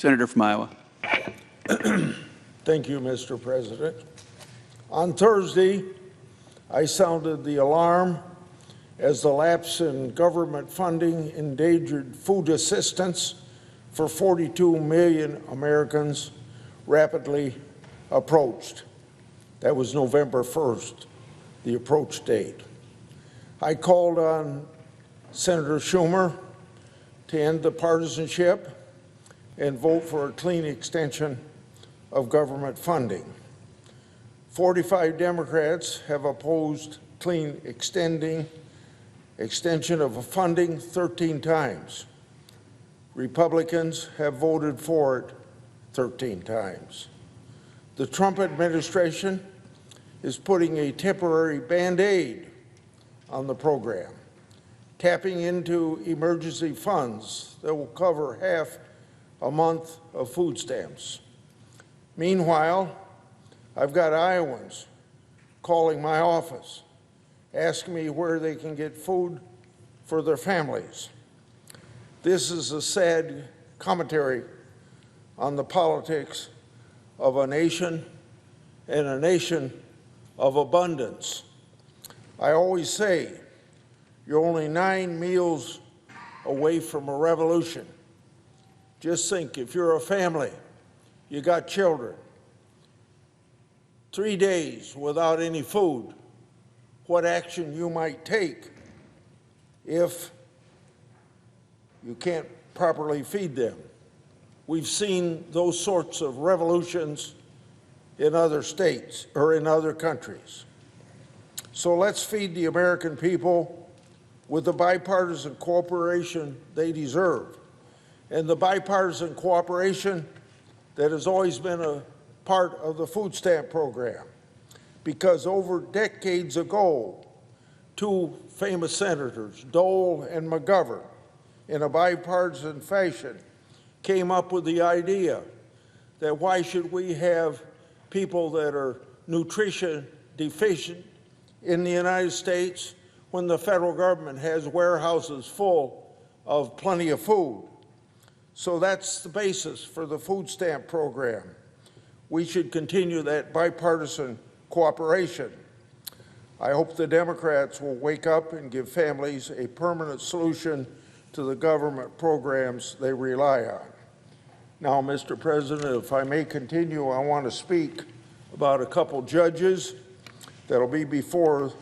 Senator from Iowa. Thank you, Mr. President. On Thursday, I sounded the alarm as the lapse in government funding endangered food assistance for 42 million Americans rapidly approached. That was November 1st, the approach date. I called on Senator Schumer to end the partisanship and vote for a clean extension of government funding. 45 Democrats have opposed clean extension of funding 13 times. Republicans have voted for it 13 times. The Trump administration is putting a temporary Band-Aid on the program, tapping into emergency funds that will cover half a month of food stamps. Meanwhile, I've got Iowans calling my office, asking me where they can get food for their families. This is a sad commentary on the politics of a nation and a nation of abundance. I always say, you're only 9 meals away from a revolution. Just think, if you're a family, you got children, 3 days without any food, what action you might take if you can't properly feed them. We've seen those sorts of revolutions in other states or in other countries. So let's feed the American people with the bipartisan cooperation they deserve, and the bipartisan cooperation that has always been a part of the food stamp program. Because over decades ago, 2 famous senators, Dole and McGovern, in a bipartisan fashion, came up with the idea that why should we have people that are nutrition deficient in the United States when the federal government has warehouses full of plenty of food. So that's the basis for the food stamp program. We should continue that bipartisan cooperation. I hope the Democrats will wake up and give families a permanent solution to the government programs they rely on. Now, Mr. President, if I may continue, I want to speak about a couple judges that'll be before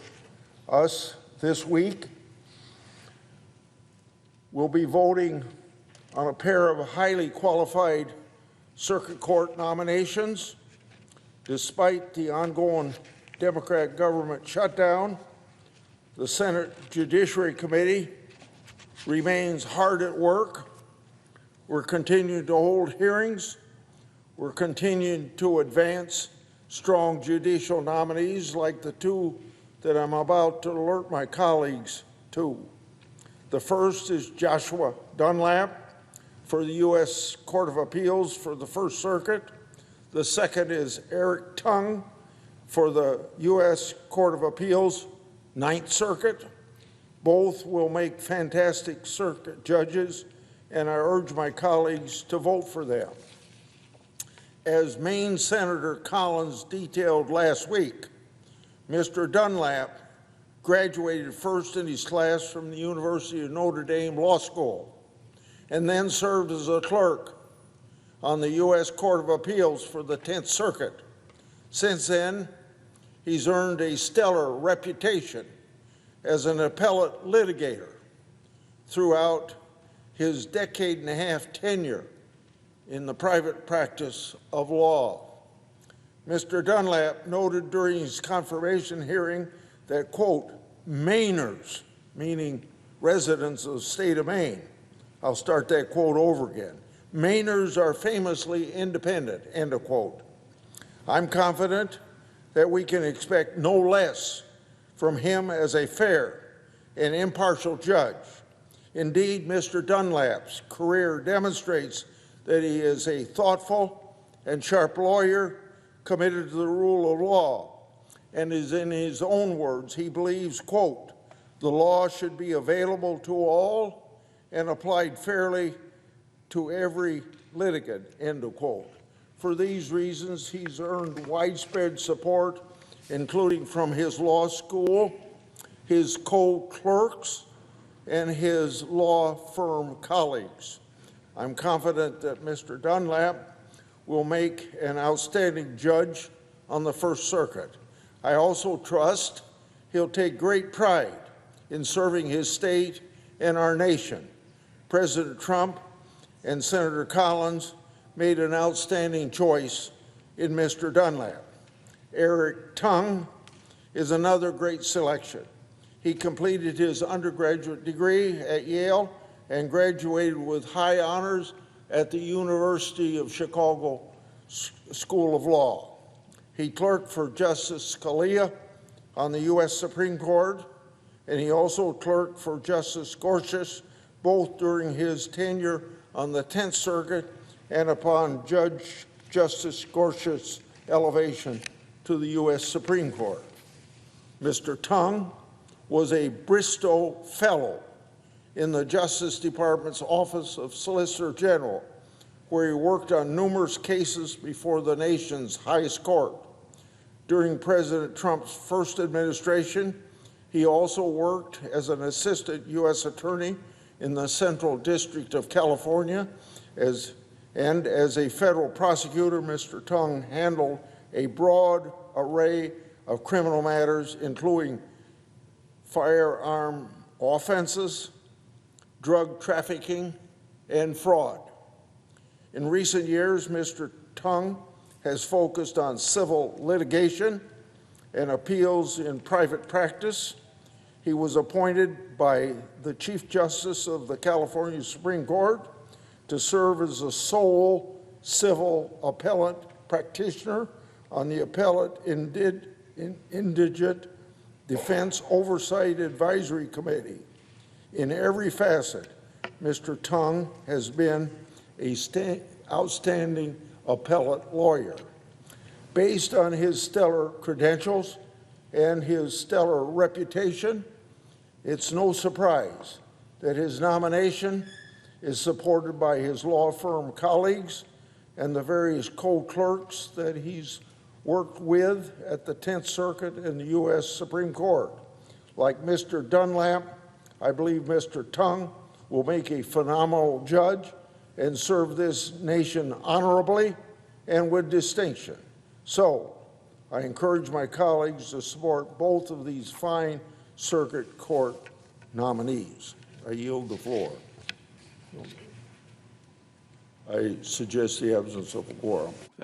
us this week. We'll be voting on a pair of highly qualified circuit court nominations. Despite the ongoing Democrat government shutdown, the Senate Judiciary Committee remains hard at work. We're continuing to hold hearings. We're continuing to advance strong judicial nominees like the 2 that I'm about to alert my colleagues to. The first is Joshua Dunlap for the U.S. Court of Appeals for the First Circuit. The second is Eric Tung for the U.S. Court of Appeals, Ninth Circuit. Both will make fantastic circuit judges, and I urge my colleagues to vote for them. As Maine Senator Collins detailed last week, Mr. Dunlap graduated first in his class from the University of Notre Dame Law School and then served as a clerk on the U.S. Court of Appeals for the 10th Circuit. Since then, he's earned a stellar reputation as an appellate litigator throughout his decade-and-a-half tenure in the private practice of law. Mr. Dunlap noted during his confirmation hearing that, quote, Mainers, meaning residents of the state of Maine, I'll start that quote over again, Mainers are famously independent, end of quote. I'm confident that we can expect no less from him as a fair and impartial judge. Indeed, Mr. Dunlap's career demonstrates that he is a thoughtful and sharp lawyer committed to the rule of law, and is, in his own words, he believes, quote, the law should be available to all and applied fairly to every litigant, end of quote. For these reasons, he's earned widespread support, including from his law school, his co-clerks, and his law firm colleagues. I'm confident that Mr. Dunlap will make an outstanding judge on the First Circuit. I also trust he'll take great pride in serving his state and our nation. President Trump and Senator Collins made an outstanding choice in Mr. Dunlap. Eric Tung is another great selection. He completed his undergraduate degree at Yale and graduated with high honors at the University of Chicago School of Law. He clerked for Justice Scalia on the U.S. Supreme Court, and he also clerked for Justice Gorsuch, both during his tenure on the 10th Circuit and upon Justice Gorsuch's elevation to the U.S. Supreme Court. Mr. Tung was a Bristow Fellow in the Justice Department's Office of Solicitor General, where he worked on numerous cases before the nation's highest court. During President Trump's first administration, he also worked as an assistant U.S. attorney in the Central District of California. As a federal prosecutor, Mr. Tung handled a broad array of criminal matters, including firearm offenses, drug trafficking, and fraud. In recent years, Mr. Tung has focused on civil litigation and appeals in private practice. He was appointed by the Chief Justice of the California Supreme Court to serve as the sole civil appellate practitioner on the Appellate Indigent Defense Oversight Advisory Committee. In every facet, Mr. Tung has been an outstanding appellate lawyer. Based on his stellar credentials and his stellar reputation, it's no surprise that his nomination is supported by his law firm colleagues and the various co-clerks that he's worked with at the 10th Circuit and the U.S. Supreme Court. Like Mr. Dunlap, I believe Mr. Tung will make a phenomenal judge and serve this nation honorably and with distinction. So, I encourage my colleagues to support both of these fine circuit court nominees. I yield the floor. I suggest the absence of a quorum.